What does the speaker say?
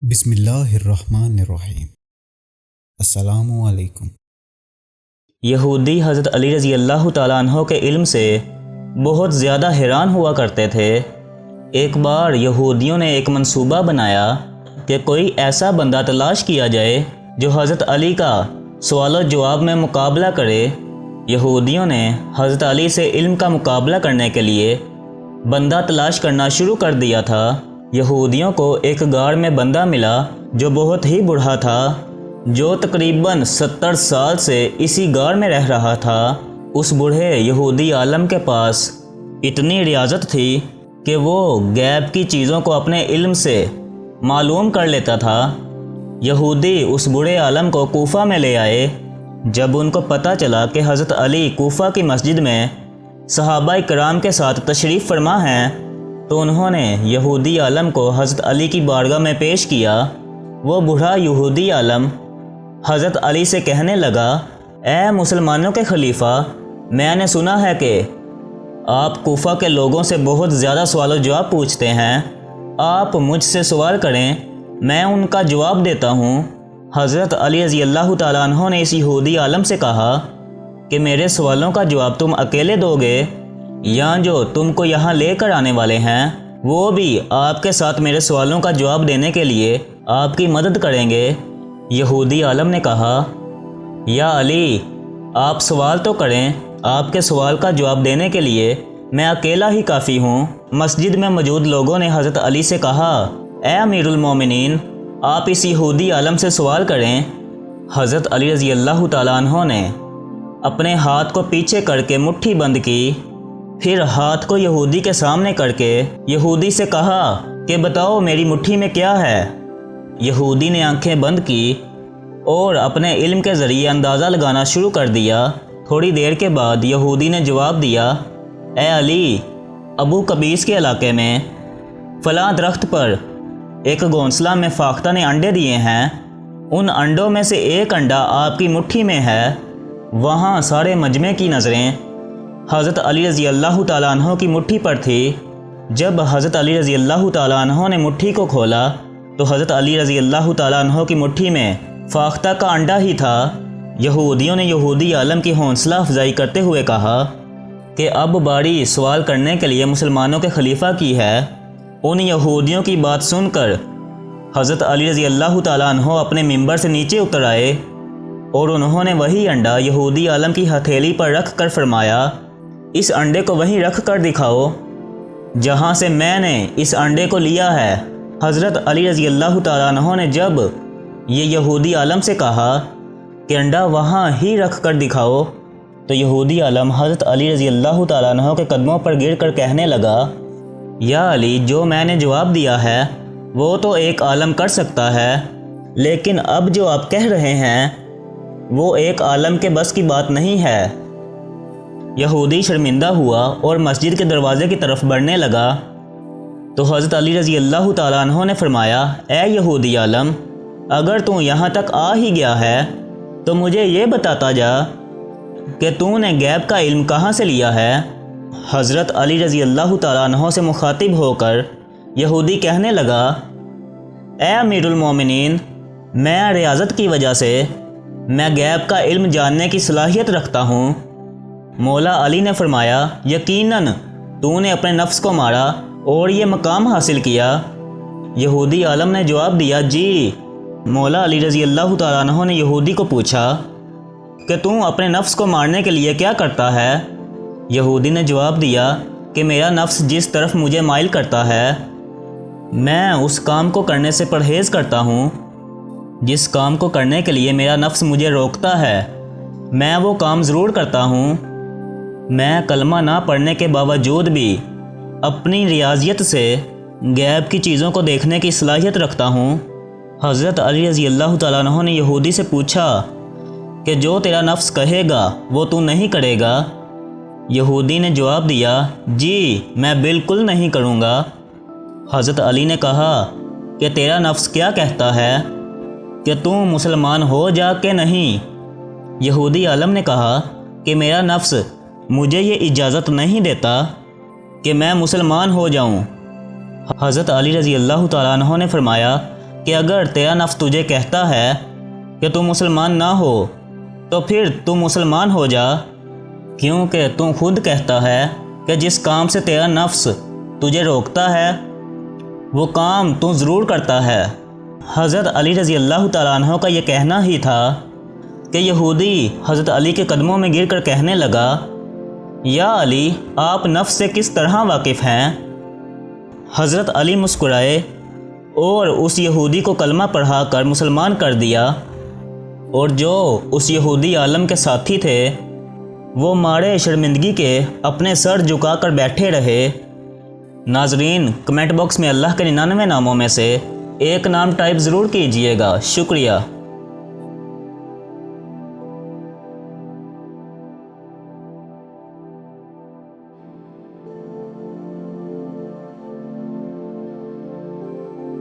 بسم اللہ الرحمن الرحیم۔ السلام علیکم۔ یہودی حضرت علی رضی اللہ تعالیٰ عنہ کے علم سے بہت زیادہ حیران ہوا کرتے تھے۔ ایک بار یہودیوں نے ایک منصوبہ بنایا کہ کوئی ایسا بندہ تلاش کیا جائے جو حضرت علی کا سوال و جواب میں مقابلہ کرے۔ یہودیوں نے حضرت علی سے علم کا مقابلہ کرنے کے لیے بندہ تلاش کرنا شروع کر دیا تھا۔ یہودیوں کو ایک غار میں بندہ ملا جو بہت ہی بوڑھا تھا، جو تقریباً 70 سال سے اسی غار میں رہ رہا تھا۔ اس بوڑھے یہودی عالم کے پاس اتنی ریاضت تھی کہ وہ غیب کی چیزوں کو اپنے علم سے معلوم کر لیتا تھا۔ یہودی اس بوڑھے عالم کو کوفہ میں لے آئے۔ جب ان کو پتہ چلا کہ حضرت علی کوفہ کی مسجد میں صحابہ کرام کے ساتھ تشریف فرما ہیں، تو انہوں نے یہودی عالم کو حضرت علی کی بارگاہ میں پیش کیا۔ وہ بوڑھا یہودی عالم حضرت علی سے کہنے لگا، اے مسلمانوں کے خلیفہ، میں نے سنا ہے کہ آپ کوفہ کے لوگوں سے بہت زیادہ سوال و جواب پوچھتے ہیں۔ آپ مجھ سے سوال کریں، میں ان کا جواب دیتا ہوں۔ حضرت علی رضی اللہ تعالیٰ عنہ نے اس یہودی عالم سے کہا کہ میرے سوالوں کا جواب تم اکیلے دو گے یا جو تم کو یہاں لے کر آنے والے ہیں وہ بھی آپ کے ساتھ میرے سوالوں کا جواب دینے کے لیے آپ کی مدد کریں گے؟ یہودی عالم نے کہا، یا علی، آپ سوال تو کریں، آپ کے سوال کا جواب دینے کے لیے میں اکیلا ہی کافی ہوں۔ مسجد میں موجود لوگوں نے حضرت علی سے کہا، اے امیر المومنین، آپ اس یہودی عالم سے سوال کریں۔ حضرت علی رضی اللہ تعالیٰ عنہ نے اپنے ہاتھ کو پیچھے کر کے مٹھی بند کی، پھر ہاتھ کو یہودی کے سامنے کر کے یہودی سے کہا کہ بتاؤ میری مٹھی میں کیا ہے۔ یہودی نے آنکھیں بند کی اور اپنے علم کے ذریعے اندازہ لگانا شروع کر دیا۔ تھوڑی دیر کے بعد یہودی نے جواب دیا، اے علی، ابو قبیس کے علاقے میں فلاں درخت پر ایک گھونسلہ میں فاختہ نے انڈے دیے ہیں، ان انڈوں میں سے ایک انڈا آپ کی مٹھی میں ہے۔ وہاں سارے مجمع کی نظریں حضرت علی رضی اللہ تعالیٰ عنہ کی مٹھی پر تھی۔ جب حضرت علی رضی اللہ تعالیٰ عنہ نے مٹھی کو کھولا تو حضرت علی رضی اللہ تعالیٰ عنہ کی مٹھی میں فاختہ کا انڈا ہی تھا۔ یہودیوں نے یہودی عالم کی حوصلہ افزائی کرتے ہوئے کہا کہ اب باری سوال کرنے کے لیے مسلمانوں کے خلیفہ کی ہے۔ ان یہودیوں کی بات سن کر حضرت علی رضی اللہ تعالیٰ عنہ اپنے ممبر سے نیچے اتر آئے اور انہوں نے وہی انڈا یہودی عالم کی ہتھیلی پر رکھ کر فرمایا، اس انڈے کو وہیں رکھ کر دکھاؤ جہاں سے میں نے اس انڈے کو لیا ہے۔ حضرت علی رضی اللہ تعالیٰ عنہ نے جب یہ یہودی عالم سے کہا کہ انڈا وہاں ہی رکھ کر دکھاؤ، تو یہودی عالم حضرت علی رضی اللہ تعالیٰ عنہ کے قدموں پر گر کر کہنے لگا، یا علی، جو میں نے جواب دیا ہے وہ تو ایک عالم کر سکتا ہے، لیکن اب جو آپ کہہ رہے ہیں وہ ایک عالم کے بس کی بات نہیں ہے۔ یہودی شرمندہ ہوا اور مسجد کے دروازے کی طرف بڑھنے لگا، تو حضرت علی رضی اللہ تعالیٰ عنہ نے فرمایا، اے یہودی عالم، اگر تو یہاں تک آ ہی گیا ہے تو مجھے یہ بتاتا جا کہ تو نے غیب کا علم کہاں سے لیا ہے۔ حضرت علی رضی اللہ تعالیٰ عنہ سے مخاطب ہو کر یہودی کہنے لگا، اے امیر المومنین، میں ریاضت کی وجہ سے میں غیب کا علم جاننے کی صلاحیت رکھتا ہوں۔ مولا علی نے فرمایا، یقیناً تو نے اپنے نفس کو مارا اور یہ مقام حاصل کیا۔ یہودی عالم نے جواب دیا، جی۔ مولا علی رضی اللہ تعالیٰ عنہ نے یہودی کو پوچھا کہ تو اپنے نفس کو مارنے کے لیے کیا کرتا ہے؟ یہودی نے جواب دیا کہ میرا نفس جس طرف مجھے مائل کرتا ہے میں اس کام کو کرنے سے پرہیز کرتا ہوں، جس کام کو کرنے کے لیے میرا نفس مجھے روکتا ہے میں وہ کام ضرور کرتا ہوں۔ میں کلمہ نہ پڑھنے کے باوجود بھی اپنی ریاضیت سے غیب کی چیزوں کو دیکھنے کی صلاحیت رکھتا ہوں۔ حضرت علی رضی اللہ تعالیٰ عنہ نے یہودی سے پوچھا کہ جو تیرا نفس کہے گا وہ تو نہیں کرے گا؟ یہودی نے جواب دیا، جی، میں بالکل نہیں کروں گا۔ حضرت علی نے کہا کہ تیرا نفس کیا کہتا ہے کہ تو مسلمان ہو جا کہ نہیں؟ یہودی عالم نے کہا کہ میرا نفس مجھے یہ اجازت نہیں دیتا کہ میں مسلمان ہو جاؤں۔ حضرت علی رضی اللہ تعالیٰ عنہ نے فرمایا کہ اگر تیرا نفس تجھے کہتا ہے کہ تو مسلمان نہ ہو تو پھر تو مسلمان ہو جا، کیونکہ تو خود کہتا ہے کہ جس کام سے تیرا نفس تجھے روکتا ہے وہ کام تو ضرور کرتا ہے۔ حضرت علی رضی اللہ تعالیٰ عنہ کا یہ کہنا ہی تھا کہ یہودی حضرت علی کے قدموں میں گر کر کہنے لگا، یا علی، آپ نفس سے کس طرح واقف ہیں؟ حضرت علی مسکرائے اور اس یہودی کو کلمہ پڑھا کر مسلمان کر دیا، اور جو اس یہودی عالم کے ساتھی تھے وہ مارے شرمندگی کے اپنے سر جھکا کر بیٹھے رہے۔ ناظرین، کمنٹ باکس میں اللہ کے 99 ناموں میں سے ایک نام ٹائپ ضرور کیجئے گا۔ شکریہ۔